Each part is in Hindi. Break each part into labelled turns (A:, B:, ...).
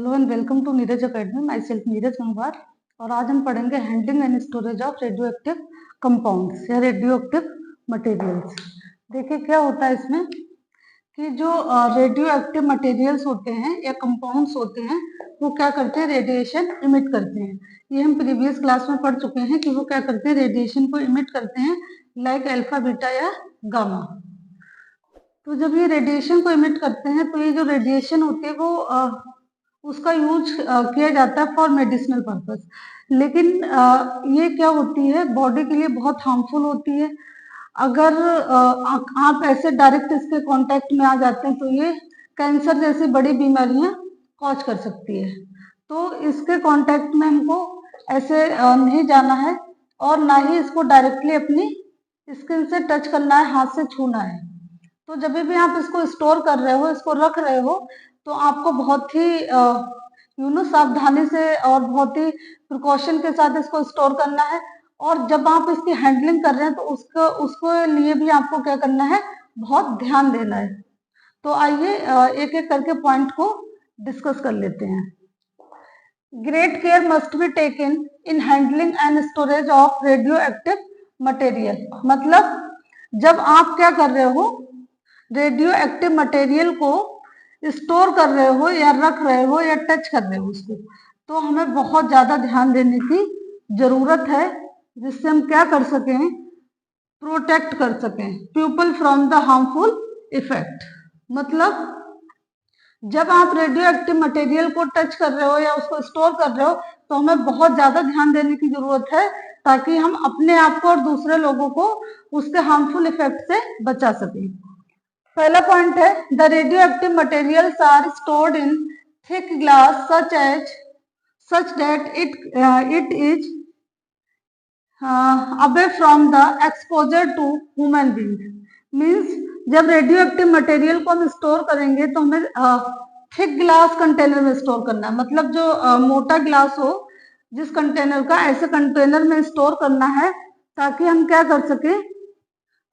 A: Hello and welcome to Neeraj academy. Myself Neeraj Gangwar. और आज हम पढ़ेंगे handling and storage of radioactive compounds या रेडियो एक्टिव मटेरियल्स। देखिए क्या होता है इसमें कि जो रेडियो एक्टिव मटेरियल्स होते हैं या कंपाउंड्स होते हैं वो क्या करते हैं, रेडिएशन इमिट करते हैं। ये हम प्रीवियस क्लास में पढ़ चुके हैं कि वो क्या करते हैं, रेडिएशन को इमिट करते हैं, लाइक अल्फा बीटा या गामा। तो जब ये रेडिएशन को इमिट करते हैं तो ये जो रेडिएशन होती है वो उसका यूज किया जाता है फॉर मेडिसिनल पर्पस। लेकिन ये क्या होती है, बॉडी के लिए बहुत हार्मफुल होती है। अगर आप ऐसे डायरेक्ट इसके कांटेक्ट में आ जाते हैं तो ये कैंसर जैसी बड़ी बीमारियां कॉज कर सकती है। तो इसके कांटेक्ट में हमको ऐसे नहीं जाना है और ना ही इसको डायरेक्टली अपनी स्किन से टच करना है, हाथ से छूना है। तो जब भी आप इसको स्टोर कर रहे हो, इसको रख रहे हो, तो आपको बहुत ही सावधानी से और बहुत ही प्रिकॉशन के साथ इसको स्टोर करना है। और जब आप इसकी हैंडलिंग कर रहे हैं तो उसको लिए भी आपको क्या करना है, बहुत ध्यान देना है। तो आइए एक एक करके पॉइंट को डिस्कस कर लेते हैं। Great care must be taken in handling and storage of radioactive material. मतलब जब आप क्या कर रहे हो, रेडियो एक्टिव मटेरियल को स्टोर कर रहे हो या रख रहे हो या टच कर रहे हो उसको, तो हमें बहुत ज्यादा ध्यान देने की जरूरत है, जिससे हम क्या कर सकें, प्रोटेक्ट कर सकें people from the harmful effect. मतलब जब आप रेडियो एक्टिव मटेरियल को टच कर रहे हो या उसको स्टोर कर रहे हो तो हमें बहुत ज्यादा ध्यान देने की जरूरत है, ताकि हम अपने आप को और दूसरे लोगों को उसके हार्मफुल इफेक्ट से बचा सकें। पहला पॉइंट है, the radioactive materials are stored in thick glass such that it is away from the exposure to human being. Means जब रेडियो एक्टिव मटेरियल को हम स्टोर करेंगे तो हमें थिक ग्लास कंटेनर में स्टोर करना है। मतलब जो मोटा ग्लास हो, जिस कंटेनर का, ऐसे कंटेनर में स्टोर करना है, ताकि हम क्या कर सके,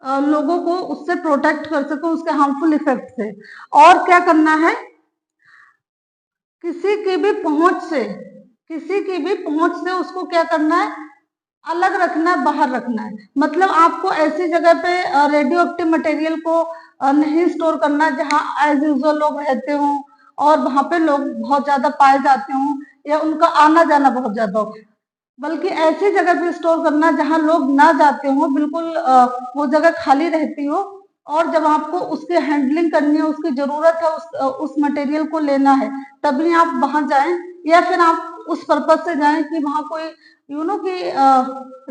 A: लोगों को उससे प्रोटेक्ट कर सके, उसके हार्मफुल इफेक्ट से। और क्या करना है, किसी की भी पहुंच से उसको क्या करना है, अलग रखना है, बाहर रखना है। मतलब आपको ऐसी जगह पे रेडियो एक्टिव मटेरियल को नहीं स्टोर करना जहां एज यूजुअल लोग रहते हों और वहां पे लोग बहुत ज्यादा पाए जाते हों या उनका आना जाना बहुत ज्यादा हो, बल्कि ऐसी जगह पे स्टोर करना जहां लोग ना जाते हो, बिल्कुल वो जगह खाली रहती हो। और जब आपको उसकी हैंडलिंग करनी है, उसकी जरूरत है, उस मटेरियल को लेना है, तभी आप वहां जाएं, या फिर आप उस पर्पज से जाएं कि वहां कोई की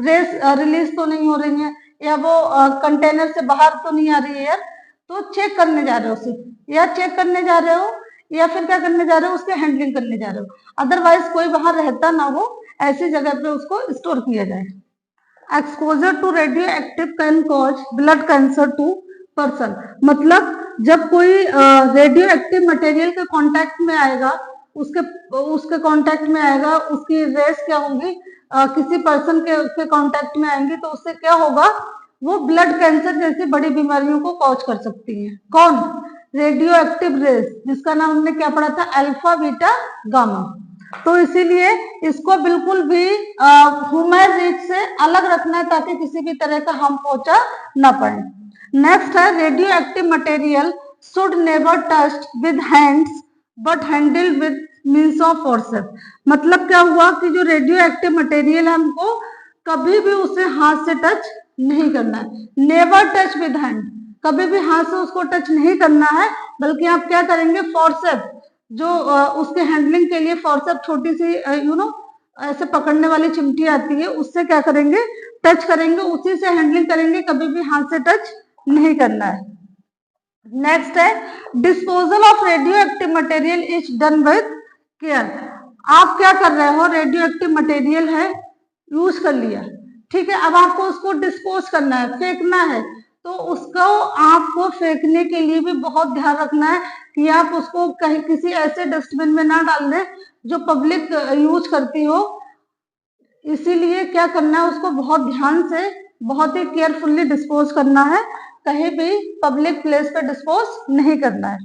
A: रेस रिलीज तो नहीं हो रही है, या वो कंटेनर से बाहर तो नहीं आ रही है एयर, तो चेक करने जा रहे हो सिर्फ, या चेक करने जा रहे हो, या फिर क्या करने जा रहे हो, उसकी हैंडलिंग करने जा रहे हो। अदरवाइज कोई वहां रहता ना हो, ऐसी जगह पे उसको स्टोर किया जाए। Exposure to radioactive can cause blood cancer to person. मतलब जब कोई रेडियो एक्टिव मटेरियल के कांटेक्ट में आएगा, उसके कांटेक्ट में आएगा, उसकी रेस क्या होंगी, किसी पर्सन के कांटेक्ट में आएंगी, तो उससे क्या होगा, वो ब्लड कैंसर जैसी बड़ी बीमारियों को कॉज कर सकती है। कौन? रेडियो एक्टिव रेस, जिसका नाम हमने क्या पढ़ा था, अल्फा बीटा गामा। तो इसीलिए इसको बिल्कुल भी ह्यूमन रीच से अलग रखना है, ताकि किसी भी तरह का हार्म पहुंचा ना पाए। नेक्स्ट है, radioactive material should never touched with hands but handled with means of forcep. मतलब क्या हुआ कि जो रेडियो एक्टिव मटेरियल है, हमको कभी भी उसे हाथ से टच नहीं करना है। नेवर टच विद हैंड, कभी भी हाथ से उसको टच नहीं करना है, बल्कि आप क्या करेंगे, फोर्सेप, जो उसके हैंडलिंग के लिए फोर्सेप, छोटी सी ऐसे पकड़ने वाली चिमटी आती है, उससे क्या करेंगे, टच करेंगे, उसी से हैंडलिंग करेंगे, कभी भी हाथ से टच नहीं करना है। नेक्स्ट है, disposal of radioactive material is done with care. आप क्या कर रहे हो, रेडियो एक्टिव मटेरियल है, यूज कर लिया, ठीक है, अब आपको उसको डिस्पोज करना है, फेंकना है। तो उसको आपको फेंकने के लिए भी बहुत ध्यान रखना है कि आप उसको कहीं किसी ऐसे डस्टबिन में ना डाल दें जो पब्लिक यूज करती हो। इसीलिए क्या करना है, उसको बहुत ध्यान से, बहुत ही केयरफुल्ली डिस्पोज करना है, कहीं भी पब्लिक प्लेस पे डिस्पोज नहीं करना है।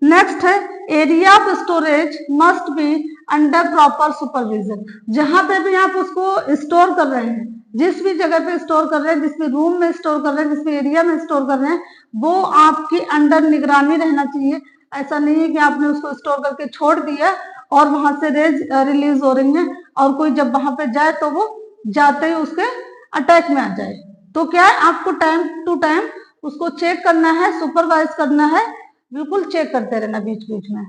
A: नेक्स्ट है area of storage must be under proper supervision. जहां पे भी आप उसको स्टोर कर रहे हैं, जिस भी जगह पे स्टोर कर रहे हैं, जिस भी रूम में स्टोर कर रहे हैं, जिस भी एरिया में स्टोर कर रहे हैं, वो आपकी अंडर निगरानी रहना चाहिए। ऐसा नहीं है कि आपने उसको स्टोर करके छोड़ दिया और वहां से रेज रिलीज हो रही है और कोई जब वहां पे जाए तो वो जाते ही उसके अटैक में आ जाए। तो क्या है, आपको टाइम टू टाइम उसको चेक करना है, सुपरवाइज करना है, बिल्कुल चेक करते रहना बीच बीच में।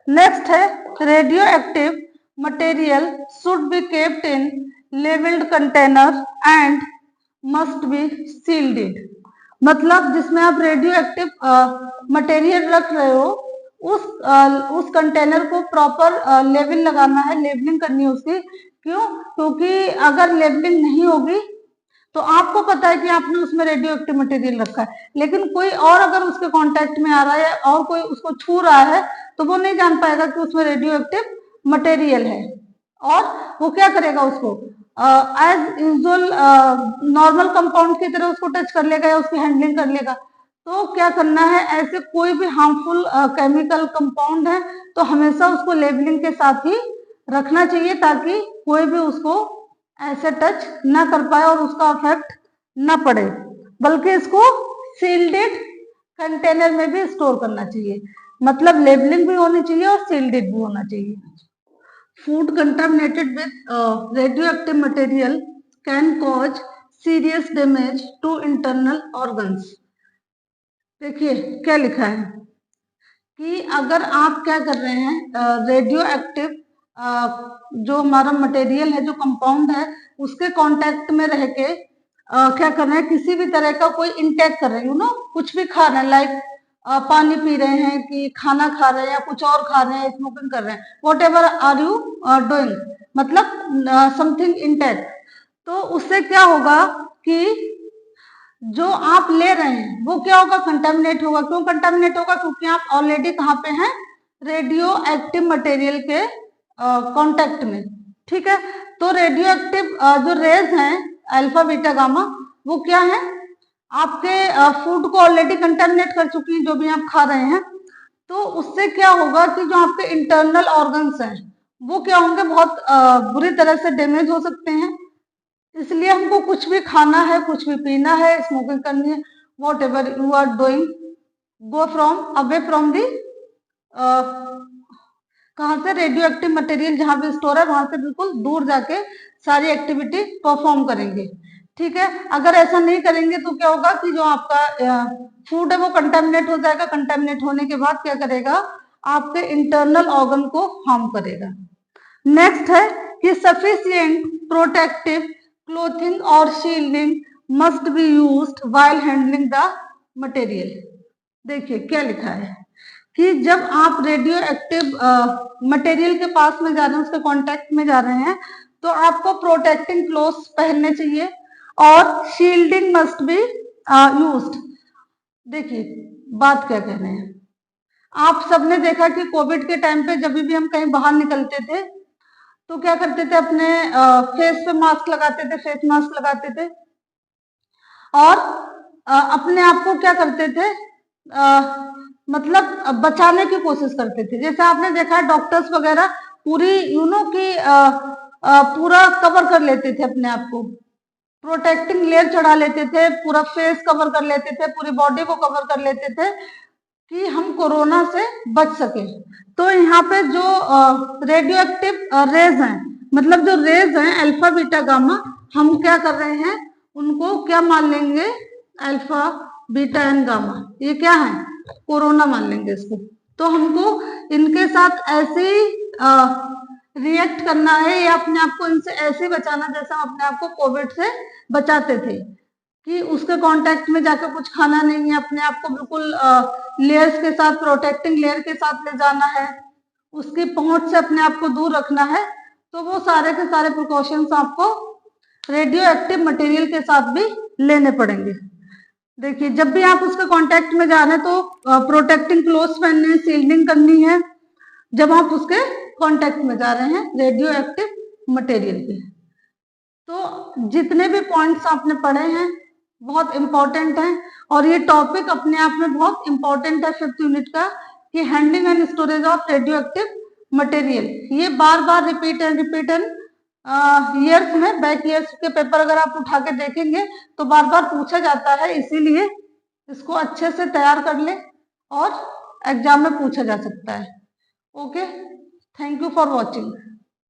A: नेक्स्ट है radioactive material should be kept in labelled container and must be sealed. मतलब जिसमें आप रेडियो एक्टिव मटेरियल रख रहे हो उस कंटेनर को प्रॉपर लेवल लगाना है, लेवलिंग करनी है उसकी। क्यों? क्योंकि अगर लेवलिंग नहीं होगी तो आपको पता है कि आपने उसमें रेडियो एक्टिव मटेरियल रखा है, लेकिन कोई और अगर उसके कांटेक्ट में आ रहा है और कोई उसको छू रहा है तो वो नहीं जान पाएगा कि उसमें रेडियो एक्टिव मटेरियल है, और वो क्या करेगा, उसको एज यूजुअल नॉर्मल कंपाउंड की तरह उसको टच कर लेगा या उसकी हैंडलिंग कर लेगा। तो क्या करना है, ऐसे कोई भी हार्मफुल केमिकल कंपाउंड है तो हमेशा उसको लेबलिंग के साथ ही रखना चाहिए ताकि कोई भी उसको ऐसे टच ना कर पाए और उसका इफेक्ट ना पड़े, बल्कि इसको सील्डेड कंटेनर में भी स्टोर करना चाहिए। मतलब लेबलिंग भी होनी चाहिए और सील्डेड भी होना चाहिए। Food contaminated with radioactive material can cause serious damage to internal organs. देखिए क्या लिखा है कि अगर आप क्या कर रहे हैं, रेडियो एक्टिव जो हमारा मटेरियल है, जो कंपाउंड है, उसके कांटेक्ट में रह के क्या कर रहे हैं, किसी भी तरह का कोई इंटेक कर रहे हैं, कुछ भी खा रहे हैं, लाइक पानी पी रहे हैं कि खाना खा रहे हैं या कुछ और खा रहे हैं, स्मोकिंग कर रहे हैं, whatever are you doing, मतलब समथिंग इंटेक, तो उससे क्या होगा कि जो आप ले रहे हैं वो क्या होगा, कंटामिनेट होगा। क्यों कंटामिनेट होगा? क्योंकि आप ऑलरेडी कहाँ पे हैं, रेडियो एक्टिव मटेरियल के कांटेक्ट में। ठीक है, तो रेडियो एक्टिव जो रेज हैं अल्फा बीटा गामा, वो क्या है, आपके फूड को ऑलरेडी कंटामिनेट कर चुकी है, जो भी आप खा रहे हैं। तो उससे क्या होगा कि जो आपके इंटरनल ऑर्गन्स हैं वो क्या होंगे, बहुत बुरी तरह से डैमेज हो सकते हैं। इसलिए हमको कुछ भी खाना है, कुछ भी पीना है, स्मोकिंग करनी है, whatever you are doing, go from away from the कहाँ से, रेडियो एक्टिव मटेरियल जहां भी स्टोर है वहां से बिल्कुल दूर जाके सारी एक्टिविटी परफॉर्म करेंगे। ठीक है, अगर ऐसा नहीं करेंगे तो क्या होगा कि जो आपका फूड है वो कंटेमिनेट हो जाएगा। कंटेमिनेट होने के बाद क्या करेगा, आपके इंटरनल ऑर्गन को हार्म करेगा। नेक्स्ट है कि सफिशिएंट प्रोटेक्टिव क्लोथिंग और shielding must be used while handling the material. देखिए क्या लिखा है कि जब आप रेडियो एक्टिव मटेरियल के पास में जा रहे हैं, उसके कांटेक्ट में जा रहे हैं, तो आपको प्रोटेक्टिंग क्लोथ्स पहनने चाहिए और शील्डिंग मस्ट बी यूज्ड। देखिए बात क्या कह रहे हैं, आप सबने देखा कि कोविड के टाइम पे जब भी हम कहीं बाहर निकलते थे तो क्या करते थे, अपने फेस पे मास्क लगाते थे, फेस मास्क लगाते थे, और अपने आप को क्या करते थे, मतलब बचाने की कोशिश करते थे। जैसे आपने देखा डॉक्टर्स वगैरह पूरी की पूरा कवर कर लेते थे अपने आप को, प्रोटेक्टिंग लेयर चढ़ा लेते थे, पूरा फेस कवर कर लेते थे, पूरी बॉडी को कवर कर लेते थे कि हम कोरोना से बच सके। तो यहाँ पे जो रेडियो एक्टिव रेज हैं, मतलब जो रेज हैं अल्फा बीटा गामा, हम क्या कर रहे हैं, उनको क्या मान लेंगे, अल्फा बीटा एंड गामा, ये क्या है, कोरोना मान लेंगे इसको। तो हमको इनके साथ ऐसे ही रिएक्ट करना है या अपने आप को इनसे ऐसे बचाना जैसे हम अपने आप को कोविड से बचाते थे, कि उसके कांटेक्ट में जाकर कुछ खाना नहीं है, अपने आप को बिल्कुल लेयर्स के साथ, प्रोटेक्टिंग लेयर के साथ ले जाना है, उसकी पहुंच से अपने आप को दूर रखना है। तो वो सारे के सारे प्रिकॉशंस आपको रेडियो एक्टिव मटेरियल के साथ भी लेने पड़ेंगे। देखिए जब भी आप उसके कांटेक्ट में जा रहे हैं तो प्रोटेक्टिंग क्लोथ्स पहनने हैं, सील्डिंग करनी है जब आप उसके कांटेक्ट में जा रहे हैं रेडियो एक्टिव मटेरियल के। तो जितने भी पॉइंट्स आपने पढ़े हैं बहुत इंपॉर्टेंट हैं और ये टॉपिक अपने आप में बहुत इंपॉर्टेंट है 5th यूनिट का, कि handling and storage of radioactive material. ये बार बार रिपीट एंड ईयर्स में, बैक ईयर्स के पेपर अगर आप उठा के देखेंगे तो बार बार पूछा जाता है, इसीलिए इसको अच्छे से तैयार कर ले और एग्जाम में पूछा जा सकता है। Okay, thank you for watching.